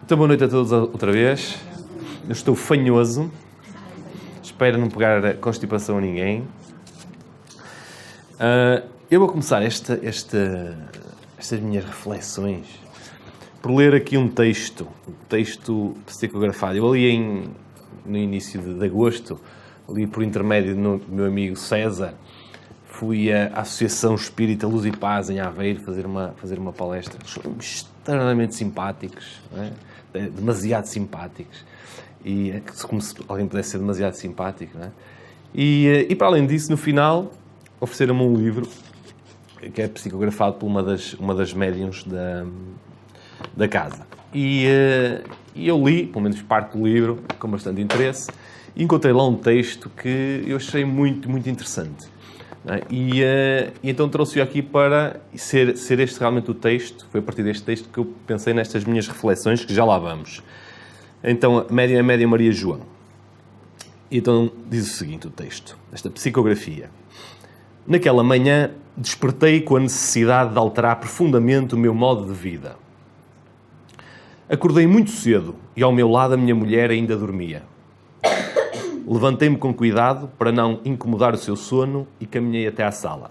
Então, boa noite a todos outra vez. Eu estou fanhoso. Espero não pegar constipação a ninguém. Eu vou começar estas minhas reflexões por ler aqui um texto psicografado. Eu li no início de agosto, li por intermédio do meu amigo César. Fui à Associação Espírita Luz e Paz em Aveiro fazer uma palestra. São extremamente simpáticos, não é? Demasiado simpáticos. E como se alguém pudesse ser demasiado simpático, não é? E para além disso, no final, ofereceram-me um livro que é psicografado por uma das médiuns da casa. E eu li, pelo menos parte do livro, com bastante interesse, e encontrei lá um texto que eu achei muito, muito interessante. E então trouxe-o aqui para ser este realmente o texto. Foi a partir deste texto que eu pensei nestas minhas reflexões, que já lá vamos. Então, a média Maria João. Então, diz o seguinte o texto, esta psicografia. Naquela manhã, despertei com a necessidade de alterar profundamente o meu modo de vida. Acordei muito cedo e ao meu lado a minha mulher ainda dormia. Levantei-me com cuidado para não incomodar o seu sono e caminhei até à sala.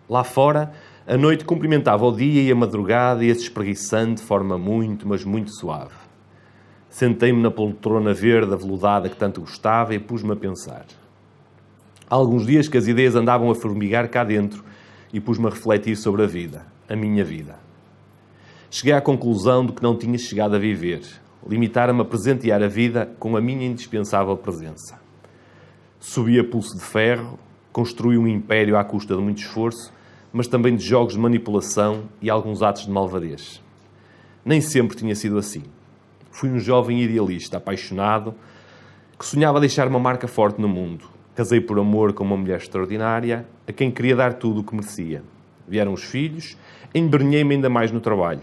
Lá fora, a noite cumprimentava o dia e a madrugada ia-se espreguiçando de forma muito, mas muito suave. Sentei-me na poltrona verde aveludada que tanto gostava e pus-me a pensar. Há alguns dias que as ideias andavam a formigar cá dentro e pus-me a refletir sobre a vida, a minha vida. Cheguei à conclusão de que não tinha chegado a viver. Limitar-me a presentear a vida com a minha indispensável presença. Subi a pulso de ferro, construí um império à custa de muito esforço, mas também de jogos de manipulação e alguns atos de malvadez. Nem sempre tinha sido assim. Fui um jovem idealista, apaixonado, que sonhava deixar uma marca forte no mundo. Casei por amor com uma mulher extraordinária, a quem queria dar tudo o que merecia. Vieram os filhos, embrenhei-me ainda mais no trabalho.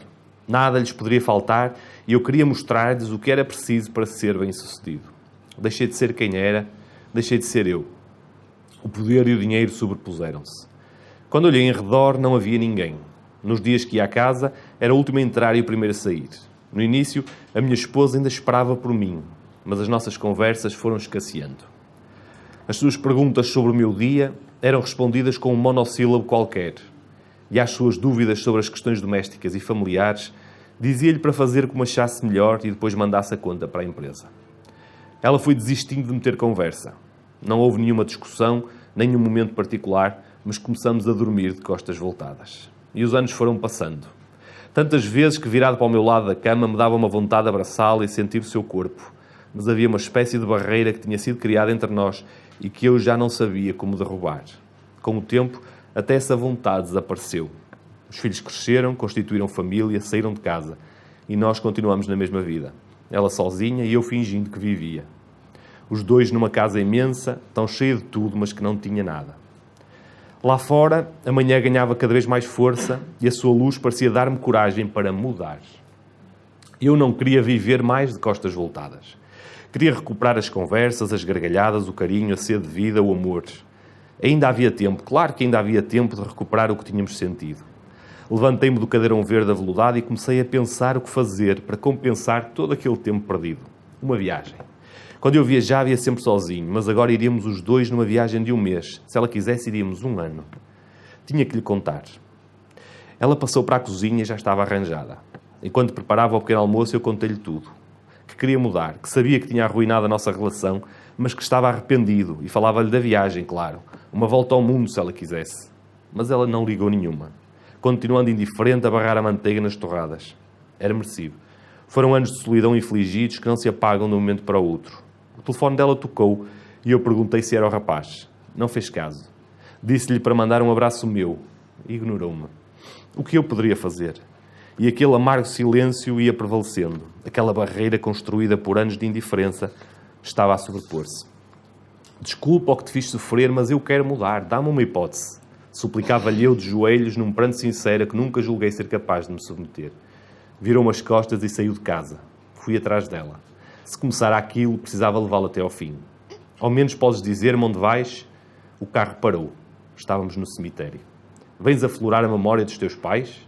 Nada lhes poderia faltar e eu queria mostrar-lhes o que era preciso para ser bem-sucedido. Deixei de ser quem era, deixei de ser eu. O poder e o dinheiro sobrepuseram-se. Quando olhei em redor, não havia ninguém. Nos dias que ia à casa, era o último a entrar e o primeiro a sair. No início, a minha esposa ainda esperava por mim, mas as nossas conversas foram escasseando. As suas perguntas sobre o meu dia eram respondidas com um monossílabo qualquer. E às suas dúvidas sobre as questões domésticas e familiares, dizia-lhe para fazer como achasse melhor e depois mandasse a conta para a empresa. Ela foi desistindo de meter conversa. Não houve nenhuma discussão, nenhum momento particular, mas começamos a dormir de costas voltadas. E os anos foram passando. Tantas vezes que, virado para o meu lado da cama, me dava uma vontade de abraçá-la e sentir o seu corpo. Mas havia uma espécie de barreira que tinha sido criada entre nós e que eu já não sabia como derrubar. Com o tempo, até essa vontade desapareceu. Os filhos cresceram, constituíram família, saíram de casa. E nós continuamos na mesma vida. Ela sozinha e eu fingindo que vivia. Os dois numa casa imensa, tão cheia de tudo, mas que não tinha nada. Lá fora, a manhã ganhava cada vez mais força e a sua luz parecia dar-me coragem para mudar. Eu não queria viver mais de costas voltadas. Queria recuperar as conversas, as gargalhadas, o carinho, a sede de vida, o amor. Ainda havia tempo, claro que ainda havia tempo de recuperar o que tínhamos sentido. Levantei-me do cadeirão verde aveludado e comecei a pensar o que fazer para compensar todo aquele tempo perdido. Uma viagem. Quando eu viajava ia sempre sozinho, mas agora iríamos os dois numa viagem de um mês. Se ela quisesse, iríamos 1 ano. Tinha que lhe contar. Ela passou para a cozinha e já estava arranjada. Enquanto preparava o pequeno almoço, eu contei-lhe tudo. Que queria mudar, que sabia que tinha arruinado a nossa relação, mas que estava arrependido e falava-lhe da viagem, claro. Uma volta ao mundo, se ela quisesse. Mas ela não ligou nenhuma. Continuando indiferente a barrar a manteiga nas torradas. Era merecido. Foram anos de solidão infligidos que não se apagam de um momento para o outro. O telefone dela tocou e eu perguntei se era o rapaz. Não fez caso. Disse-lhe para mandar um abraço meu. Ignorou-me. O que eu poderia fazer? E aquele amargo silêncio ia prevalecendo. Aquela barreira construída por anos de indiferença estava a sobrepor-se. Desculpa o que te fiz sofrer, mas eu quero mudar. Dá-me uma hipótese. Suplicava-lhe eu de joelhos, num pranto sincero que nunca julguei ser capaz de me submeter. Virou-me as costas e saiu de casa. Fui atrás dela. Se começar aquilo, precisava levá-la até ao fim. Ao menos podes dizer-me onde vais? O carro parou. Estávamos no cemitério. Vens aflorar a memória dos teus pais?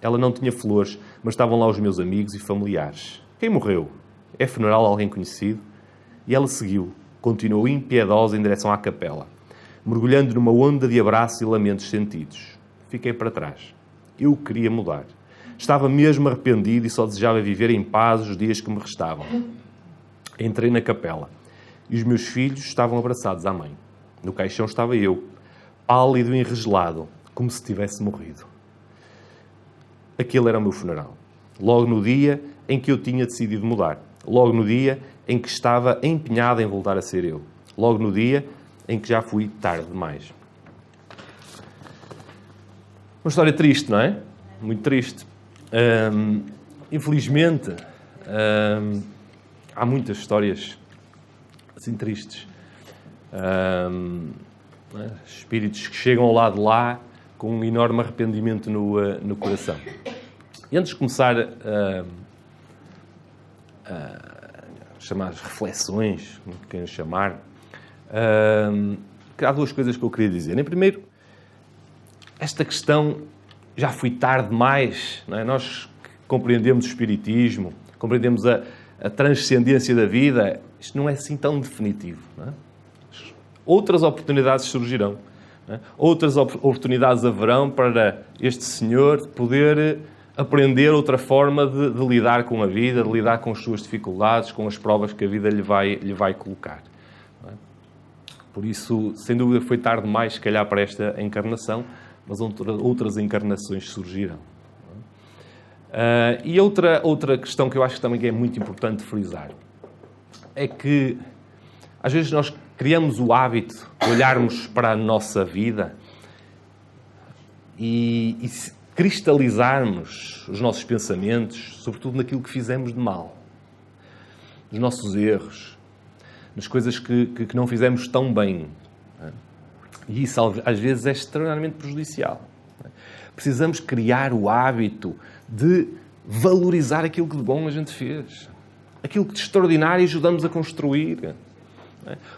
Ela não tinha flores, mas estavam lá os meus amigos e familiares. Quem morreu? É funeral de alguém conhecido? E ela seguiu, continuou impiedosa em direção à capela, mergulhando numa onda de abraços e lamentos sentidos. Fiquei para trás. Eu queria mudar. Estava mesmo arrependido e só desejava viver em paz os dias que me restavam. Entrei na capela e os meus filhos estavam abraçados à mãe. No caixão estava eu, pálido e enregelado, como se tivesse morrido. Aquele era o meu funeral. Logo no dia em que eu tinha decidido mudar. Logo no dia em que estava empenhado em voltar a ser eu. Logo no dia em que já fui tarde demais. Uma história triste, não é? Muito triste. Infelizmente, há muitas histórias assim tristes. Espíritos que chegam ao lado de lá com um enorme arrependimento no coração. E antes de começar a chamar as reflexões, como querem chamar, há duas coisas que eu queria dizer. Em primeiro, esta questão, já fui tarde demais, não é? Nós compreendemos o espiritismo, compreendemos a transcendência da vida, isto não é assim tão definitivo. Não é? Outras oportunidades surgirão. Não é? Outras oportunidades haverão para este senhor poder aprender outra forma de lidar com a vida, de lidar com as suas dificuldades, com as provas que a vida lhe vai colocar. Não é? Por isso, sem dúvida, foi tarde demais, se calhar, para esta encarnação, mas outras encarnações surgiram. E outra questão que eu acho que também é muito importante frisar é que, às vezes, nós criamos o hábito de olharmos para a nossa vida e cristalizarmos os nossos pensamentos, sobretudo naquilo que fizemos de mal, nos nossos erros, nas coisas que não fizemos tão bem. E isso, às vezes, é extraordinariamente prejudicial. Precisamos criar o hábito de valorizar aquilo que de bom a gente fez. Aquilo que de extraordinário ajudamos a construir.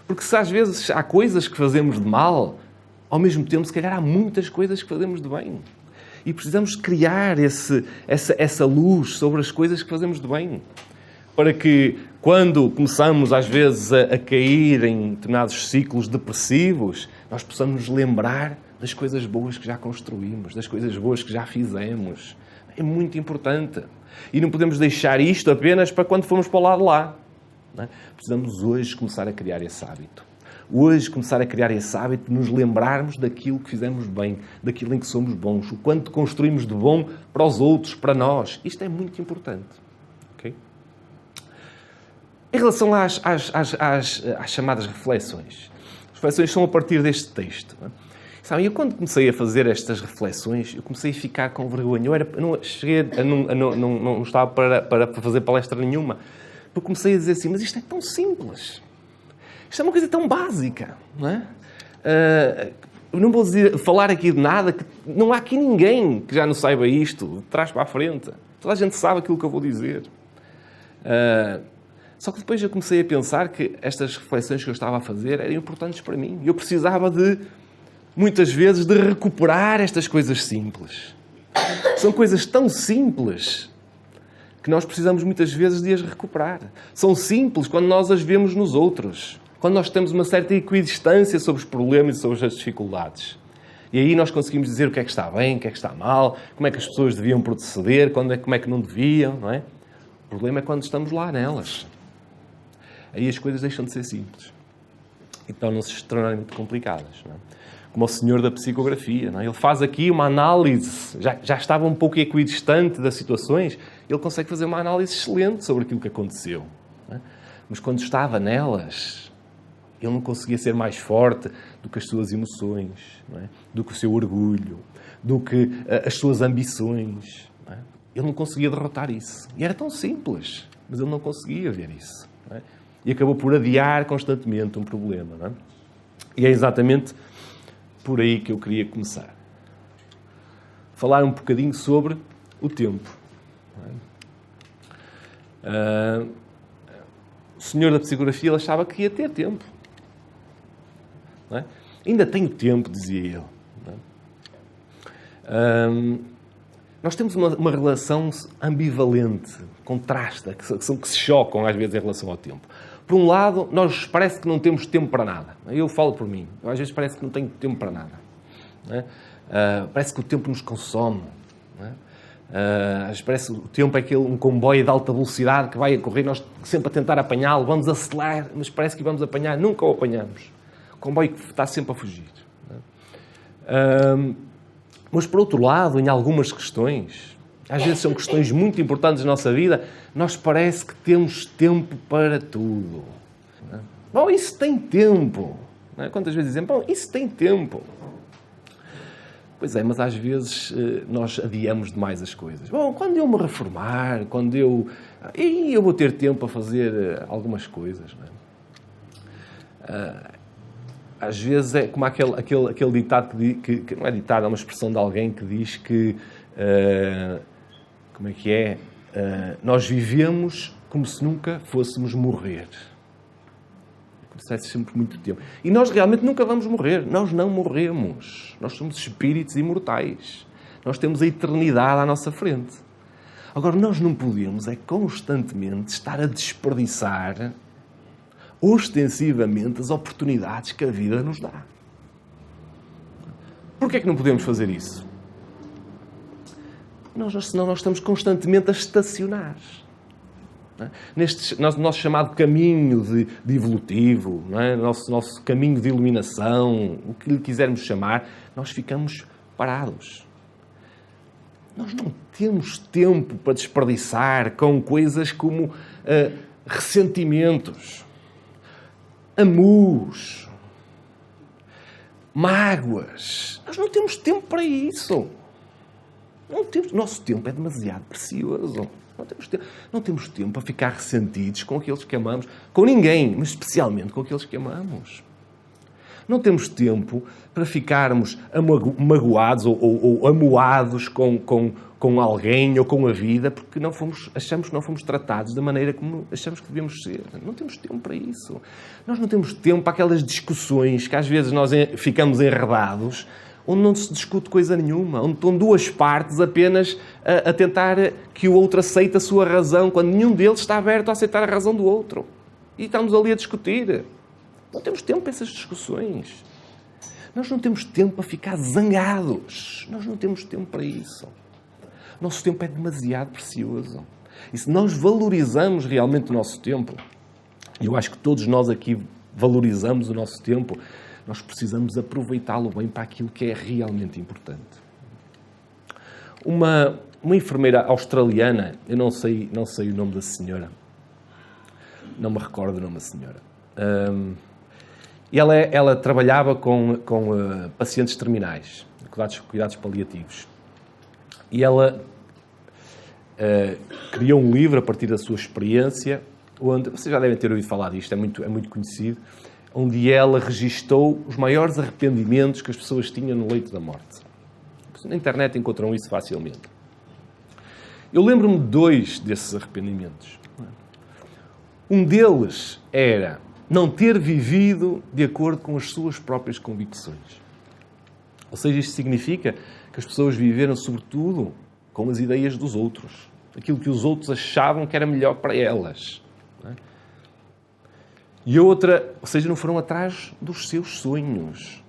Porque se às vezes há coisas que fazemos de mal, ao mesmo tempo, se calhar há muitas coisas que fazemos de bem. E precisamos criar essa luz sobre as coisas que fazemos de bem. Para que, quando começamos, às vezes, a cair em determinados ciclos depressivos, nós possamos nos lembrar das coisas boas que já construímos, das coisas boas que já fizemos. É muito importante. E não podemos deixar isto apenas para quando formos para o lado de lá. Não é? Precisamos hoje começar a criar esse hábito. Hoje começar a criar esse hábito de nos lembrarmos daquilo que fizemos bem, daquilo em que somos bons, o quanto construímos de bom para os outros, para nós. Isto é muito importante. Okay? Em relação às chamadas reflexões. As reflexões são a partir deste texto. Não é? Sabem, eu quando comecei a fazer estas reflexões, eu comecei a ficar com vergonha. Não estava para fazer palestra nenhuma. Porque comecei a dizer assim, mas isto é tão simples. Isto é uma coisa tão básica. Não é? Eu não vou falar aqui de nada, que não há aqui ninguém que já não saiba isto, de trás para a frente. Toda a gente sabe aquilo que eu vou dizer. Só que depois eu comecei a pensar que estas reflexões que eu estava a fazer eram importantes para mim. Eu precisava muitas vezes, de recuperar estas coisas simples. São coisas tão simples que nós precisamos muitas vezes de as recuperar. São simples quando nós as vemos nos outros. Quando nós temos uma certa equidistância sobre os problemas e sobre as dificuldades. E aí nós conseguimos dizer o que é que está bem, o que é que está mal, como é que as pessoas deviam proceder, como é que não deviam, não é? O problema é quando estamos lá nelas. Aí as coisas deixam de ser simples. E tornam-se extremamente complicadas, não é? Como o senhor da psicografia, não é? Ele faz aqui uma análise, já estava um pouco equidistante das situações, ele consegue fazer uma análise excelente sobre aquilo que aconteceu. Não é? Mas quando estava nelas, ele não conseguia ser mais forte do que as suas emoções, não é? Do que o seu orgulho, do que as suas ambições. Não é? Ele não conseguia derrotar isso. E era tão simples, mas ele não conseguia ver isso. Não é? E acabou por adiar constantemente um problema. Não é? E é exatamente por aí que eu queria começar. Falar um bocadinho sobre o tempo. O senhor da psicografia ele achava que ia ter tempo. Não é? Ainda tenho tempo, dizia ele. Não é? Nós temos uma relação ambivalente, contrasta, que se chocam às vezes em relação ao tempo. Por um lado, nós parece que não temos tempo para nada. Eu falo por mim. Eu, às vezes parece que não tenho tempo para nada. Não é? Parece que o tempo nos consome. Não é? Às vezes parece que o tempo é um comboio de alta velocidade que vai a correr, nós sempre a tentar apanhá-lo, vamos acelerar, mas parece que vamos apanhar, nunca o apanhamos. O comboio que está sempre a fugir. Não é? Mas, por outro lado, em algumas questões, às vezes são questões muito importantes na nossa vida, nós parece que temos tempo para tudo. Não é? Bom, isso tem tempo. Não é? Quantas vezes dizem, bom, isso tem tempo. Pois é, mas às vezes nós adiamos demais as coisas. Bom, quando eu me reformar, quando eu vou ter tempo a fazer algumas coisas. Não é? Às vezes é como aquele ditado que não é ditado, é uma expressão de alguém que diz que, como é que é? Nós vivemos como se nunca fôssemos morrer. Como se tivesse sempre muito tempo. E nós realmente nunca vamos morrer. Nós não morremos. Nós somos espíritos imortais. Nós temos a eternidade à nossa frente. Agora, nós não podemos constantemente estar a desperdiçar ostensivamente as oportunidades que a vida nos dá. Porquê é que não podemos fazer isso? Senão nós estamos constantemente a estacionar. Não é? Neste nosso chamado caminho de evolutivo, não é? Nosso caminho de iluminação, o que lhe quisermos chamar, nós ficamos parados. Nós não temos tempo para desperdiçar com coisas como ressentimentos, amus, mágoas. Nós não temos tempo para isso. Nosso tempo é demasiado precioso. Não temos tempo para ficar ressentidos com aqueles que amamos. Com ninguém, mas especialmente com aqueles que amamos. Não temos tempo para ficarmos magoados ou amoados com alguém ou com a vida porque achamos que não fomos tratados da maneira como achamos que devemos ser. Não temos tempo para isso. Nós não temos tempo para aquelas discussões que às vezes nós ficamos enredados, onde não se discute coisa nenhuma, onde estão duas partes apenas a tentar que o outro aceite a sua razão, quando nenhum deles está aberto a aceitar a razão do outro. E estamos ali a discutir. Não temos tempo para essas discussões. Nós não temos tempo para ficar zangados. Nós não temos tempo para isso. Nosso tempo é demasiado precioso. E se nós valorizamos realmente o nosso tempo, e eu acho que todos nós aqui valorizamos o nosso tempo, nós precisamos aproveitá-lo bem para aquilo que é realmente importante. Uma enfermeira australiana, eu não sei o nome da senhora, não me recordo o nome da senhora, e ela trabalhava com pacientes terminais, cuidados paliativos. E ela criou um livro a partir da sua experiência, onde, vocês já devem ter ouvido falar disto, é muito conhecido, onde ela registou os maiores arrependimentos que as pessoas tinham no leito da morte. Na internet encontram isso facilmente. Eu lembro-me de 2 desses arrependimentos. Um deles era não ter vivido de acordo com as suas próprias convicções. Ou seja, isto significa que as pessoas viveram, sobretudo, com as ideias dos outros. Aquilo que os outros achavam que era melhor para elas. E a outra, ou seja, não foram atrás dos seus sonhos.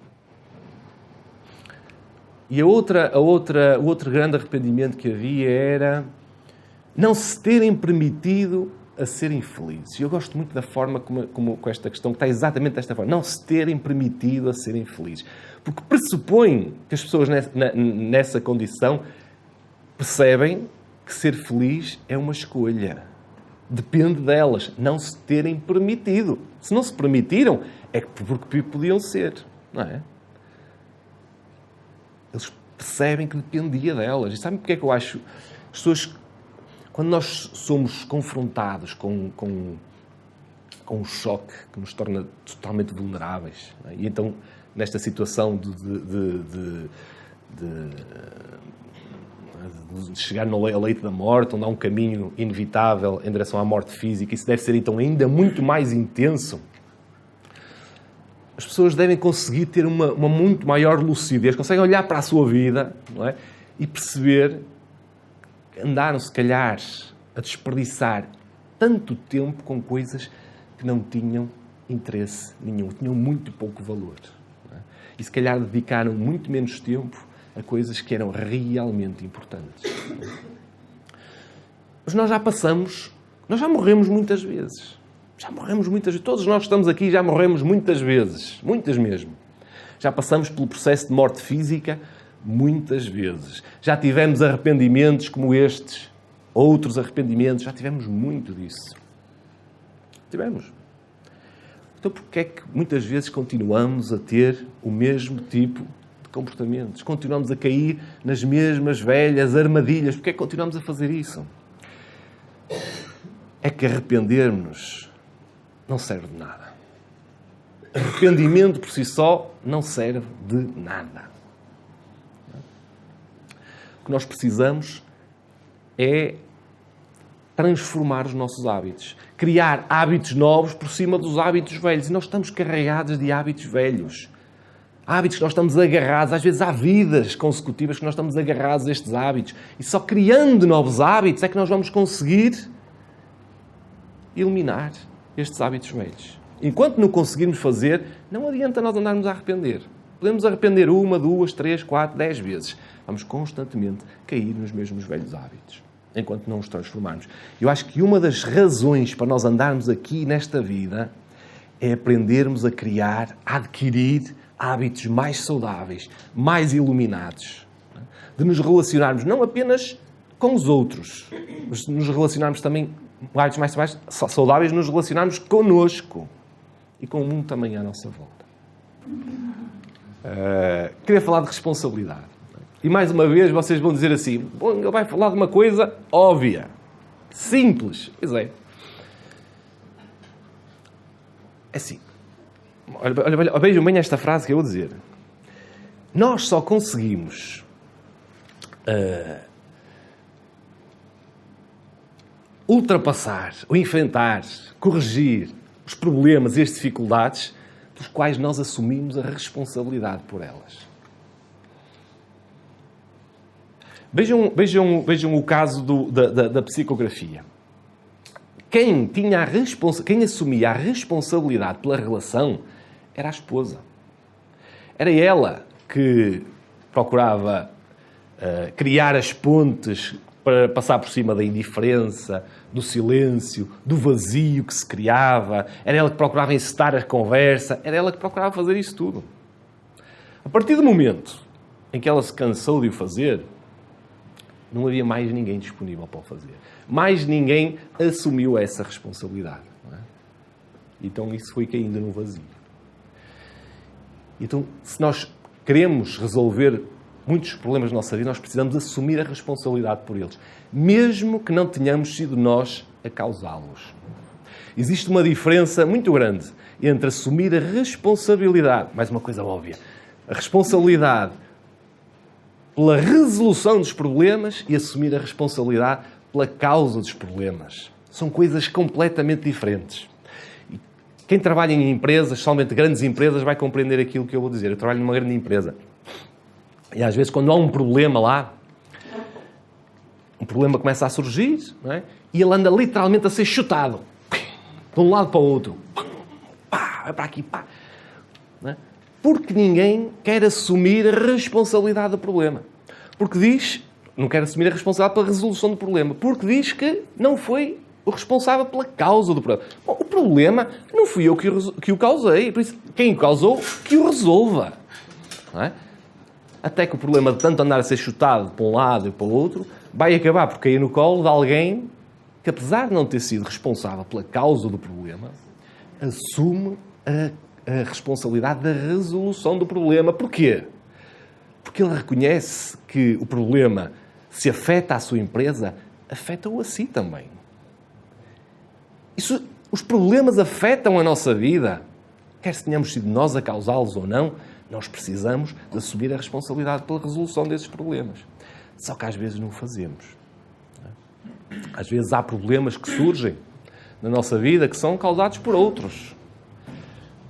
E o outro grande arrependimento que havia era não se terem permitido a serem felizes. E eu gosto muito da forma como com esta questão, que está exatamente desta forma. Não se terem permitido a serem felizes. Porque pressupõe que as pessoas nessa condição percebem que ser feliz é uma escolha. Depende delas não se terem permitido. Se não se permitiram, é porque podiam ser, não é? Eles percebem que dependia delas. E sabem porque é que eu acho? As pessoas, quando nós somos confrontados com um choque que nos torna totalmente vulneráveis, não é? E então, nesta situação de chegar ao leito da morte, onde há um caminho inevitável em direção à morte física, isso deve ser então ainda muito mais intenso. As pessoas devem conseguir ter uma muito maior lucidez, conseguem olhar para a sua vida, não é? E perceber andaram, se calhar, a desperdiçar tanto tempo com coisas que não tinham interesse nenhum, tinham muito pouco valor. Não é? E se calhar dedicaram muito menos tempo a coisas que eram realmente importantes. Mas nós já passamos, nós já morremos muitas vezes. Já morremos muitas vezes. Todos nós que estamos aqui já morremos muitas vezes. Muitas mesmo. Já passamos pelo processo de morte física muitas vezes. Já tivemos arrependimentos como estes. Outros arrependimentos. Já tivemos muito disso. Tivemos. Então porquê é que muitas vezes continuamos a ter o mesmo tipo de comportamentos? Continuamos a cair nas mesmas velhas armadilhas. Porquê é que continuamos a fazer isso? É que arrepender-nos não serve de nada. Arrependimento por si só não serve de nada. O que nós precisamos é transformar os nossos hábitos. Criar hábitos novos por cima dos hábitos velhos. E nós estamos carregados de hábitos velhos. Hábitos que nós estamos agarrados. Às vezes há vidas consecutivas que nós estamos agarrados a estes hábitos. E só criando novos hábitos é que nós vamos conseguir eliminar estes hábitos velhos. Enquanto não conseguirmos fazer, não adianta nós andarmos a arrepender. Podemos arrepender 1, 2, 3, 4, 10 vezes. Vamos constantemente cair nos mesmos velhos hábitos, enquanto não os transformarmos. Eu acho que uma das razões para nós andarmos aqui nesta vida é aprendermos a criar, a adquirir hábitos mais saudáveis, mais iluminados. De nos relacionarmos não apenas com os outros, mas de nos relacionarmos também com hábitos mais saudáveis, nos relacionarmos connosco e com o mundo também à nossa volta. Queria falar de responsabilidade. E mais uma vez vocês vão dizer assim, bom, ele vai falar de uma coisa óbvia, simples. Pois é. É assim. Olha, vejam bem esta frase que eu vou dizer. Nós só conseguimos ultrapassar, ou enfrentar, corrigir os problemas e as dificuldades dos quais nós assumimos a responsabilidade por elas. Vejam o caso da psicografia. Quem assumia a responsabilidade pela relação era a esposa. Era ela que procurava criar as pontes para passar por cima da indiferença, do silêncio, do vazio que se criava. Era ela que procurava encetar a conversa. Era ela que procurava fazer isso tudo. A partir do momento em que ela se cansou de o fazer, não havia mais ninguém disponível para o fazer. Mais ninguém assumiu essa responsabilidade. Não é? Então isso foi caindo no vazio. Então, se nós queremos resolver muitos problemas da nossa vida, nós precisamos assumir a responsabilidade por eles, mesmo que não tenhamos sido nós a causá-los. Existe uma diferença muito grande entre assumir a responsabilidade, mais uma coisa óbvia, a responsabilidade pela resolução dos problemas e assumir a responsabilidade pela causa dos problemas. São coisas completamente diferentes. E quem trabalha em empresas, somente grandes empresas, vai compreender aquilo que eu vou dizer. Eu trabalho numa grande empresa. E às vezes, quando há um problema lá, um problema começa a surgir, não é? E ele anda literalmente a ser chutado. De um lado para o outro. Pá, vai para aqui, pá. Não é? Porque ninguém quer assumir a responsabilidade do problema. Porque diz, não quer assumir a responsabilidade pela resolução do problema. Porque diz que não foi o responsável pela causa do problema. Bom, o problema não fui eu que o causei. Por isso, quem o causou, que o resolva. Não é? Até que o problema de tanto andar a ser chutado para um lado e para o outro vai acabar por cair no colo de alguém que, apesar de não ter sido responsável pela causa do problema, assume a responsabilidade da resolução do problema. Porquê? Porque ele reconhece que o problema, se afeta a sua empresa, afeta-o a si também. Os problemas afetam a nossa vida. Quer se tenhamos sido nós a causá-los ou não, nós precisamos de assumir a responsabilidade pela resolução desses problemas. Só que às vezes não o fazemos. Às vezes há problemas que surgem na nossa vida que são causados por outros.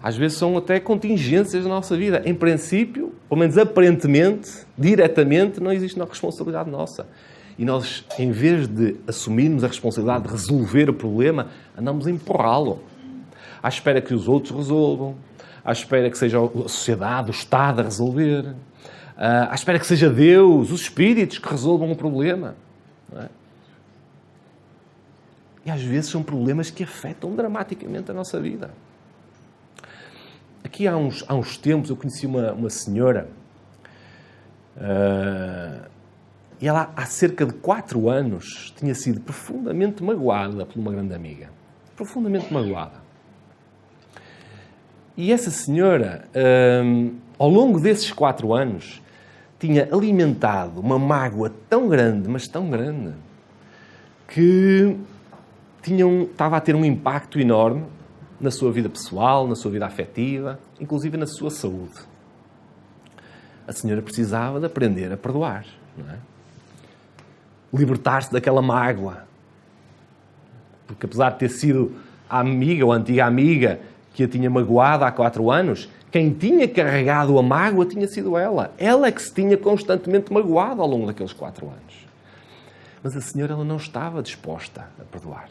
Às vezes são até contingências da nossa vida. Em princípio, pelo menos aparentemente, diretamente, não existe uma responsabilidade nossa. E nós, em vez de assumirmos a responsabilidade de resolver o problema, andamos a empurrá-lo. À espera que os outros resolvam, à espera que seja a sociedade, o Estado a resolver, à espera que seja Deus, os Espíritos que resolvam o problema. Não é? E às vezes são problemas que afetam dramaticamente a nossa vida. Aqui há uns tempos eu conheci uma senhora e ela há cerca de 4 anos tinha sido profundamente magoada por uma grande amiga. Profundamente magoada. E essa senhora, ao longo desses 4 anos, tinha alimentado uma mágoa tão grande, mas tão grande, que estava a ter um impacto enorme na sua vida pessoal, na sua vida afetiva, inclusive na sua saúde. A senhora precisava de aprender a perdoar, não é? Libertar-se daquela mágoa. Porque apesar de ter sido a amiga ou a antiga amiga que a tinha magoado há 4 anos, quem tinha carregado a mágoa tinha sido ela. Ela é que se tinha constantemente magoado ao longo daqueles 4 anos. Mas a senhora ela não estava disposta a perdoar.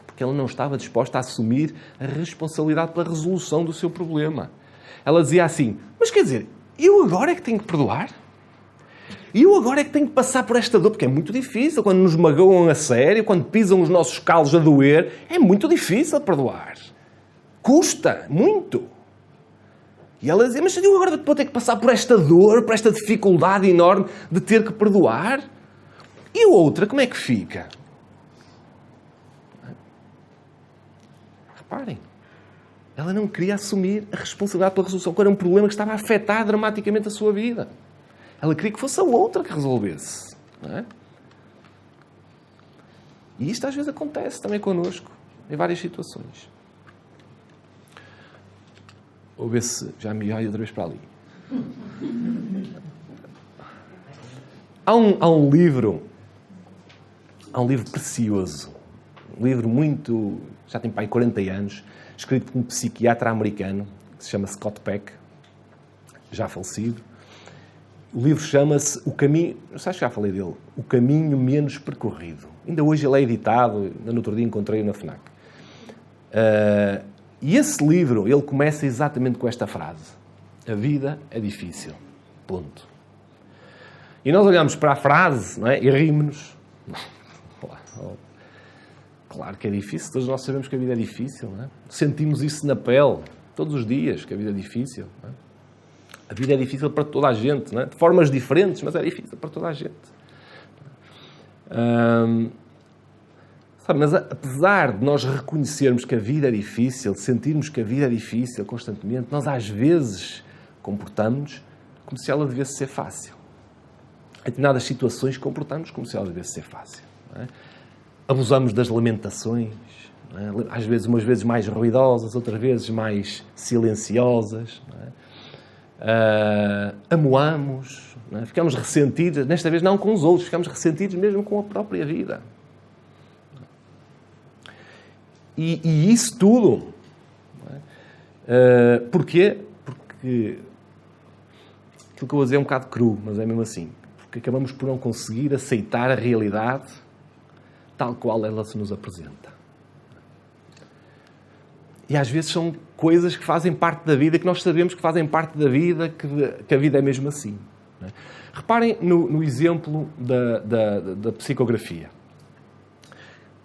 Porque ela não estava disposta a assumir a responsabilidade pela resolução do seu problema. Ela dizia assim, mas quer dizer, eu agora é que tenho que perdoar? Eu agora é que tenho que passar por esta dor? Porque é muito difícil, quando nos magoam a sério, quando pisam os nossos calos a doer, é muito difícil perdoar. Custa muito. E ela dizia, mas eu agora vou ter que passar por esta dor, por esta dificuldade enorme de ter que perdoar? E a outra, como é que fica? Reparem, ela não queria assumir a responsabilidade pela resolução, quando era um problema que estava a afetar dramaticamente a sua vida. Ela queria que fosse a outra que resolvesse. Não é? E isto às vezes acontece também connosco, em várias situações. Vou ver se já me olho outra vez para ali. Há um livro precioso, um livro muito, já tem pai 40 anos, escrito por um psiquiatra americano, que se chama Scott Peck, já falecido. O livro chama-se O Caminho, não sei se já falei dele, O Caminho Menos Percorrido. Ainda hoje ele é editado, ainda no outro dia encontrei-o na FNAC. E esse livro, ele começa exatamente com esta frase. A vida é difícil. Ponto. E nós olhamos para a frase, não é? E rimos-nos. Claro que é difícil, todos nós sabemos que a vida é difícil, não é? Sentimos isso na pele, todos os dias, que a vida é difícil. Não é? A vida é difícil para toda a gente, não é? De formas diferentes, mas é difícil para toda a gente. Mas apesar de nós reconhecermos que a vida é difícil, sentirmos que a vida é difícil constantemente, nós às vezes comportamos como se ela devesse ser fácil. Em determinadas situações comportamos como se ela devesse ser fácil. Não é? Abusamos das lamentações, não é? Às vezes, umas vezes mais ruidosas, outras vezes mais silenciosas. Não é? Amoamos, não é? Ficamos ressentidos, desta vez não com os outros, ficamos ressentidos mesmo com a própria vida. E isso tudo, não é? Porquê? Porque aquilo que eu vou dizer é um bocado cru, mas é mesmo assim. Porque acabamos por não conseguir aceitar a realidade tal qual ela se nos apresenta. E às vezes são coisas que fazem parte da vida, que nós sabemos que fazem parte da vida, que a vida é mesmo assim. Não é? Reparem no exemplo da psicografia.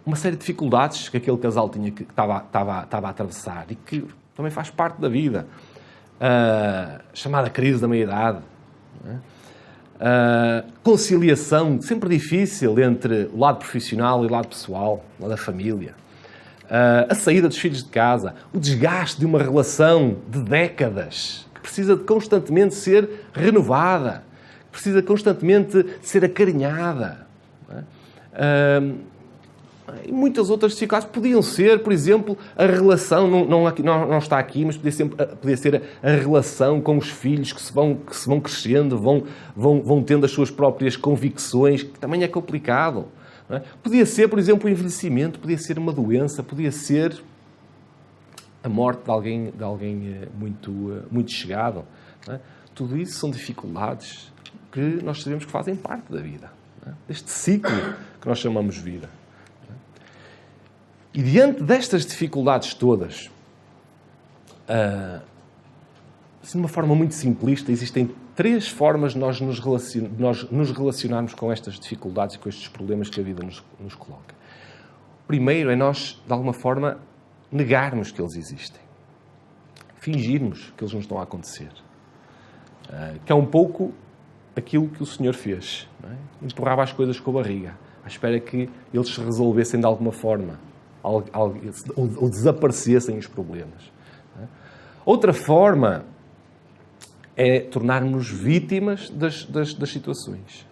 Uma série de dificuldades que aquele casal tinha, que estava a atravessar e que também faz parte da vida. Chamada crise da meia-idade. Não é? Conciliação sempre difícil entre o lado profissional e o lado pessoal, o lado da família. A saída dos filhos de casa, o desgaste de uma relação de décadas, que precisa de constantemente ser renovada, que precisa constantemente ser acarinhada. Não é? E muitas outras dificuldades podiam ser, por exemplo, a relação, não está aqui, mas podia ser a relação com os filhos que se vão crescendo, vão tendo as suas próprias convicções, que também é complicado. Não é? Podia ser, por exemplo, o envelhecimento, podia ser uma doença, podia ser a morte de alguém muito chegado. Não é? Tudo isso são dificuldades que nós sabemos que fazem parte da vida. Não é? Este ciclo que nós chamamos vida. Não é? E diante destas dificuldades todas, de uma forma muito simplista, existem 3 formas de nós nos relacionarmos com estas dificuldades e com estes problemas que a vida nos coloca. O primeiro é nós, de alguma forma, negarmos que eles existem. Fingirmos que eles não estão a acontecer. Que é um pouco aquilo que o Senhor fez. Não é? Empurrava as coisas com a barriga, à espera que eles se resolvessem de alguma forma, ou desaparecessem os problemas. Não é? Outra forma é tornar-nos vítimas das situações.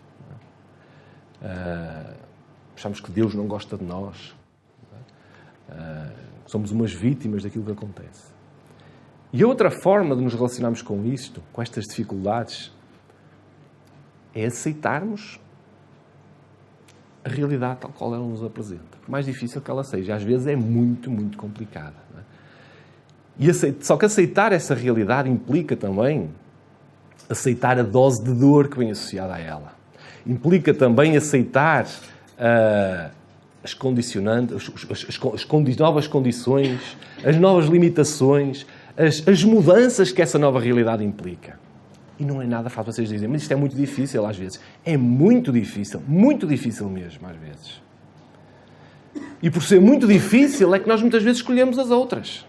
Achamos que Deus não gosta de nós. Somos umas vítimas daquilo que acontece. E outra forma de nos relacionarmos com isto, com estas dificuldades, é aceitarmos a realidade tal qual ela nos apresenta. Por mais difícil que ela seja, às vezes é muito, muito complicada. Não é? Só que aceitar essa realidade implica também aceitar a dose de dor que vem associada a ela. Implica também aceitar as condicionantes, as novas condições, as novas limitações, as mudanças que essa nova realidade implica. E não é nada fácil. Vocês dizem, mas isto é muito difícil às vezes. É muito difícil mesmo às vezes. E por ser muito difícil é que nós muitas vezes escolhemos as outras.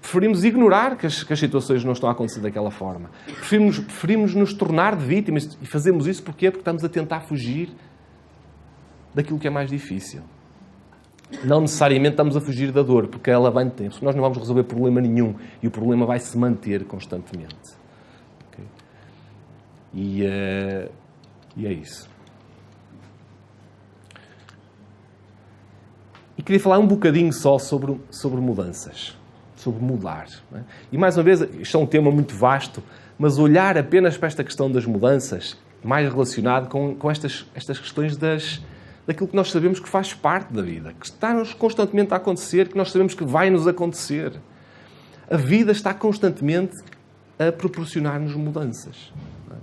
Preferimos ignorar que as situações não estão a acontecer daquela forma. Preferimos nos tornar de vítimas. E fazemos isso porquê? Porque estamos a tentar fugir daquilo que é mais difícil. Não necessariamente estamos a fugir da dor, porque ela vai no tempo. Nós não vamos resolver problema nenhum e o problema vai se manter constantemente. Okay? E é isso. E queria falar um bocadinho só sobre mudanças. Sobre mudar. Não é? E mais uma vez, isto é um tema muito vasto, mas olhar apenas para esta questão das mudanças, mais relacionado com estas questões daquilo que nós sabemos que faz parte da vida, que está-nos constantemente a acontecer, que nós sabemos que vai nos acontecer. A vida está constantemente a proporcionar-nos mudanças. Não é?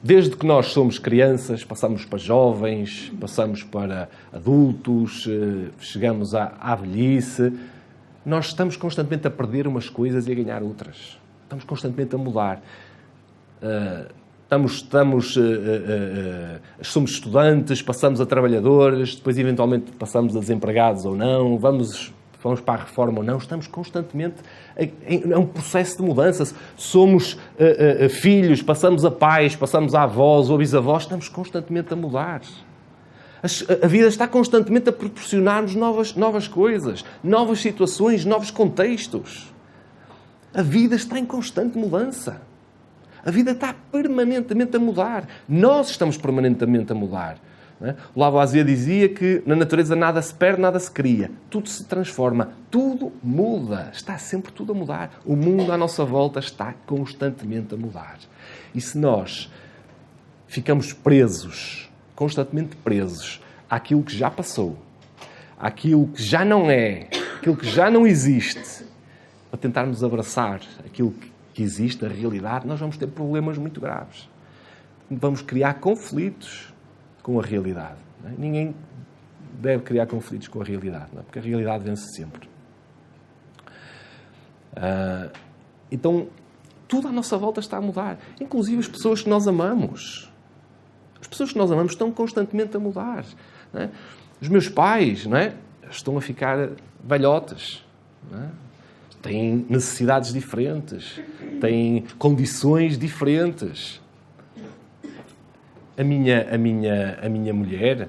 Desde que nós somos crianças, passamos para jovens, passamos para adultos, chegamos à velhice. Nós estamos constantemente a perder umas coisas e a ganhar outras. Estamos constantemente a mudar. Somos estudantes, passamos a trabalhadores, depois eventualmente passamos a desempregados ou não, vamos para a reforma ou não. Estamos constantemente... É um processo de mudança. Somos filhos, passamos a pais, passamos a avós ou bisavós. Estamos constantemente a mudar. A vida está constantemente a proporcionar-nos novas coisas, novas situações, novos contextos. A vida está em constante mudança. A vida está permanentemente a mudar. Nós estamos permanentemente a mudar. Não é? O Lavoisier dizia que na natureza nada se perde, nada se cria. Tudo se transforma, tudo muda. Está sempre tudo a mudar. O mundo à nossa volta está constantemente a mudar. E se nós ficamos constantemente presos àquilo que já passou, àquilo que já não é, àquilo que já não existe, para tentarmos abraçar aquilo que existe, a realidade, nós vamos ter problemas muito graves. Vamos criar conflitos com a realidade. Não é? Ninguém deve criar conflitos com a realidade, não é? Porque a realidade vence sempre. Então, tudo à nossa volta está a mudar. Inclusive as pessoas que nós amamos. As pessoas que nós amamos estão constantemente a mudar. Não é? Os meus pais, não é? Estão a ficar velhotes. Não é? Têm necessidades diferentes. Têm condições diferentes. A minha mulher,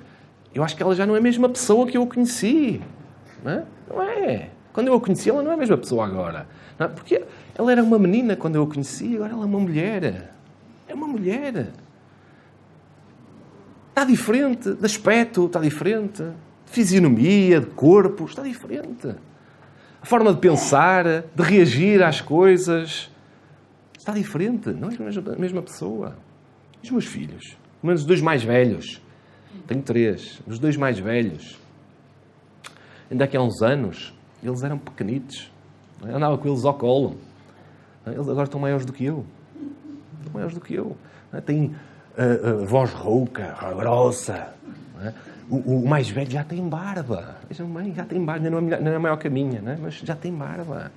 eu acho que ela já não é a mesma pessoa que eu conheci. Não é? Não é. Quando eu a conheci, ela não é a mesma pessoa agora. Não é? Porque ela era uma menina quando eu a conheci, agora ela é uma mulher. É uma mulher. Está diferente, de aspecto está diferente, de fisionomia, de corpo, está diferente. A forma de pensar, de reagir às coisas, está diferente. Não é a mesma pessoa. E os meus filhos, pelo menos os 2 mais velhos, tenho 3, os 2 mais velhos, ainda aqui há uns anos, Eles eram pequenitos. Eu andava com eles ao colo. Eles agora estão maiores do que eu. Estão maiores do que eu. Têm voz rouca, grossa. O mais velho já tem barba. Vejam bem, já tem barba. Não é maior que a minha, não é? Mas já tem barba.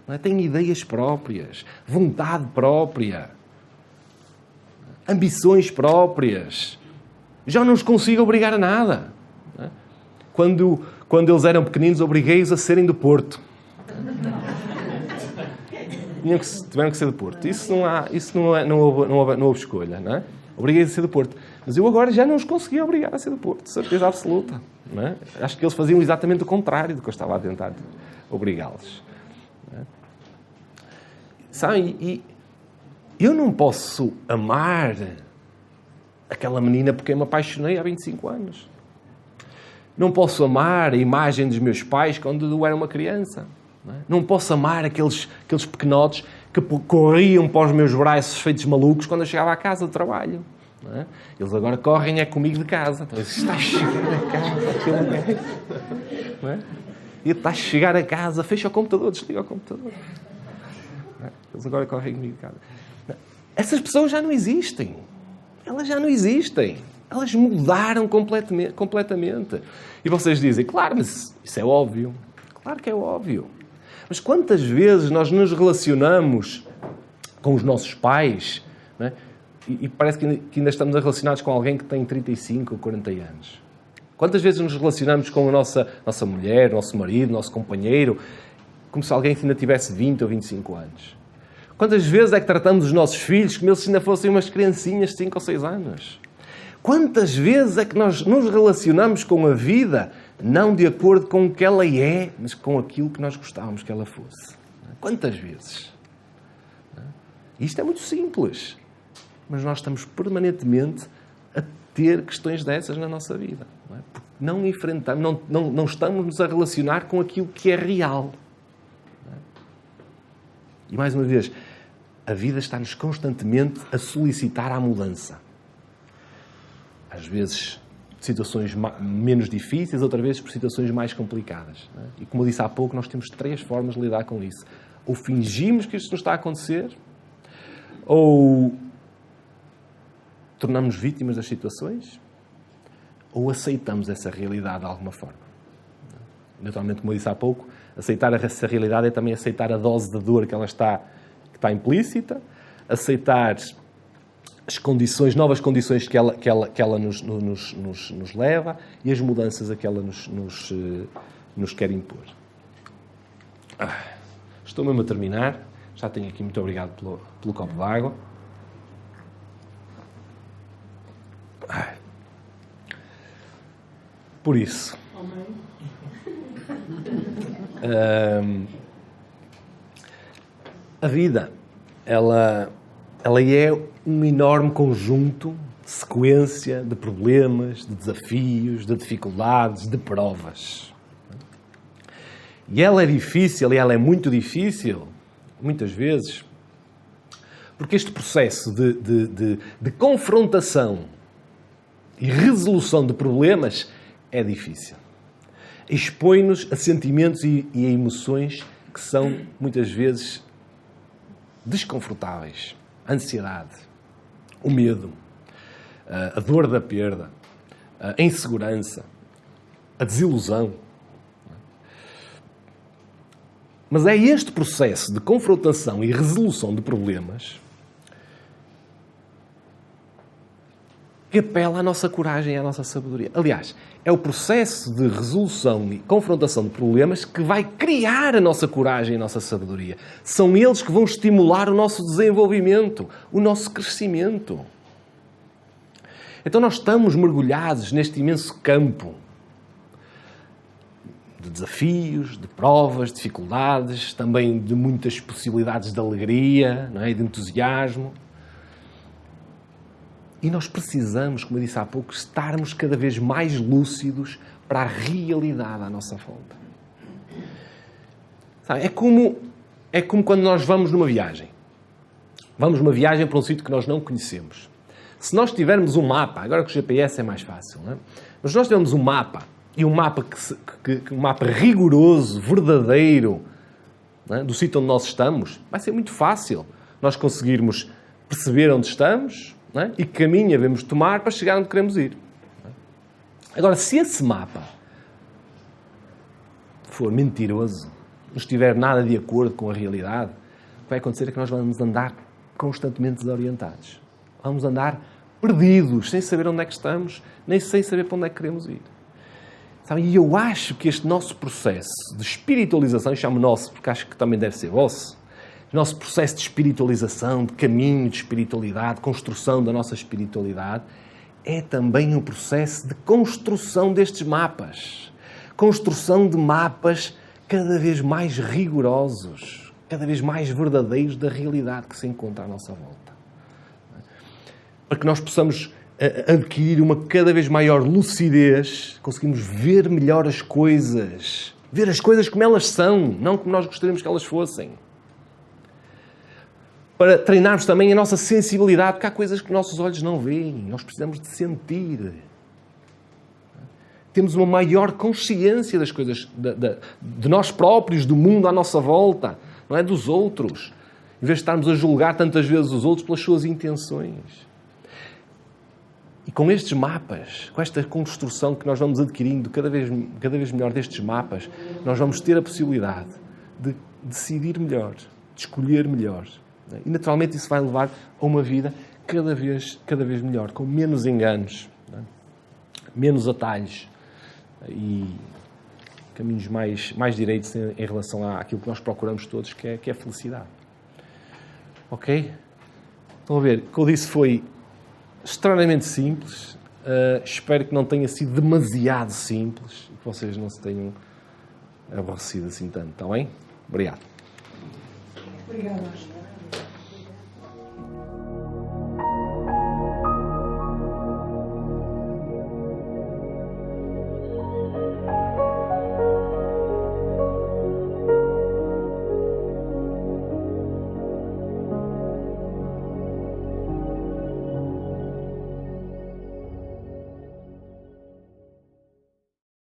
Não é? Tem ideias próprias. Vontade própria. Ambições próprias. Já não os consigo obrigar a nada. Não é? Quando eles eram pequeninos, obriguei-os a serem do Porto. Tiveram que ser do Porto. Não houve escolha, não é? Obriguei-os a ser do Porto. Mas eu agora já não os conseguia obrigar a ser do Porto, certeza absoluta. Não é? Acho que eles faziam exatamente o contrário do que eu estava a tentar obrigá-los. Não é? Sabem, e eu não posso amar aquela menina porque eu me apaixonei há 25 anos. Não posso amar a imagem dos meus pais quando eu era uma criança. Não posso amar aqueles pequenotes que corriam para os meus braços feitos malucos quando eu chegava à casa do trabalho. Não é? Eles agora correm comigo de casa. Então, está a chegar a casa, aquele gajo. Não é? E está a chegar a casa, fecha o computador, desliga o computador. Não é? Eles agora correm comigo de casa. Não. Essas pessoas já não existem. Elas já não existem. Elas mudaram completamente. E vocês dizem, claro, mas isso é óbvio. Claro que é óbvio. Mas quantas vezes nós nos relacionamos com os nossos pais, não é? E parece que ainda estamos relacionados com alguém que tem 35 ou 40 anos? Quantas vezes nos relacionamos com a nossa mulher, nosso marido, nosso companheiro, como se alguém ainda tivesse 20 ou 25 anos? Quantas vezes é que tratamos os nossos filhos como se ainda fossem umas criancinhas de 5 ou 6 anos? Quantas vezes é que nós nos relacionamos com a vida não de acordo com o que ela é, mas com aquilo que nós gostávamos que ela fosse? Quantas vezes? Isto é muito simples, mas nós estamos permanentemente a ter questões dessas na nossa vida. Não é? Porque não enfrentamos, não estamos a relacionar com aquilo que é real. Não é? E mais uma vez, a vida está-nos constantemente a solicitar a mudança. Às vezes por situações menos difíceis, outras vezes por situações mais complicadas. Não é? E como eu disse há pouco, nós temos 3 formas de lidar com isso. Ou fingimos que isto não está a acontecer, ou tornamos vítimas das situações, ou aceitamos essa realidade de alguma forma. Naturalmente, como eu disse há pouco, aceitar essa realidade é também aceitar a dose de dor que está implícita, aceitar as condições, novas condições que ela nos leva e as mudanças a que ela nos quer impor. Estou mesmo a terminar. Já tenho aqui, muito obrigado pelo copo de água. Por isso, a vida, ela é um enorme conjunto, sequência de problemas, de desafios, de dificuldades, de provas. E ela é difícil, e ela é muito difícil, muitas vezes, porque este processo de confrontação e resolução de problemas é difícil. Expõe-nos a sentimentos e a emoções que são, muitas vezes, desconfortáveis. A ansiedade, o medo, a dor da perda, a insegurança, a desilusão. Mas é este processo de confrontação e resolução de problemas que apela à nossa coragem e à nossa sabedoria. Aliás, é o processo de resolução e confrontação de problemas que vai criar a nossa coragem e a nossa sabedoria. São eles que vão estimular o nosso desenvolvimento, o nosso crescimento. Então nós estamos mergulhados neste imenso campo de desafios, de provas, de dificuldades, também de muitas possibilidades de alegria, não é? E de entusiasmo. E nós precisamos, como eu disse há pouco, estarmos cada vez mais lúcidos para a realidade à nossa volta. Sabe, é como quando nós vamos numa viagem. Vamos numa viagem para um sítio que nós não conhecemos. Se nós tivermos um mapa, agora com o GPS é mais fácil, não é? Mas se nós tivermos um mapa e um mapa, um mapa rigoroso, verdadeiro, não é? Do sítio onde nós estamos, vai ser muito fácil nós conseguirmos perceber onde estamos, não é? E que caminho devemos tomar para chegar onde queremos ir. Agora, se esse mapa for mentiroso, não estiver nada de acordo com a realidade, o que vai acontecer é que nós vamos andar constantemente desorientados. Vamos andar perdidos, sem saber onde é que estamos, nem sem saber para onde é que queremos ir. Sabem? E eu acho que este nosso processo de espiritualização, e chamo nosso porque acho que também deve ser vosso, nosso processo de espiritualização, de caminho de espiritualidade, construção da nossa espiritualidade, é também um processo de construção destes mapas. Construção de mapas cada vez mais rigorosos, cada vez mais verdadeiros da realidade que se encontra à nossa volta. Para que nós possamos adquirir uma cada vez maior lucidez, conseguimos ver melhor as coisas. Ver as coisas como elas são, não como nós gostaríamos que elas fossem. Para treinarmos também a nossa sensibilidade, porque há coisas que nossos olhos não veem. Nós precisamos de sentir. Temos uma maior consciência das coisas, de nós próprios, do mundo à nossa volta, não é dos outros. Em vez de estarmos a julgar tantas vezes os outros pelas suas intenções. E com estes mapas, com esta construção que nós vamos adquirindo cada vez melhor destes mapas, nós vamos ter a possibilidade de decidir melhor, de escolher melhor. E naturalmente isso vai levar a uma vida cada vez melhor, com menos enganos, menos atalhos e caminhos mais direitos em relação àquilo que nós procuramos todos, que é a felicidade. Ok? Estão a ver? O que eu disse foi extremamente simples. Espero que não tenha sido demasiado simples e que vocês não se tenham aborrecido assim tanto. Está bem? Obrigado. Obrigado.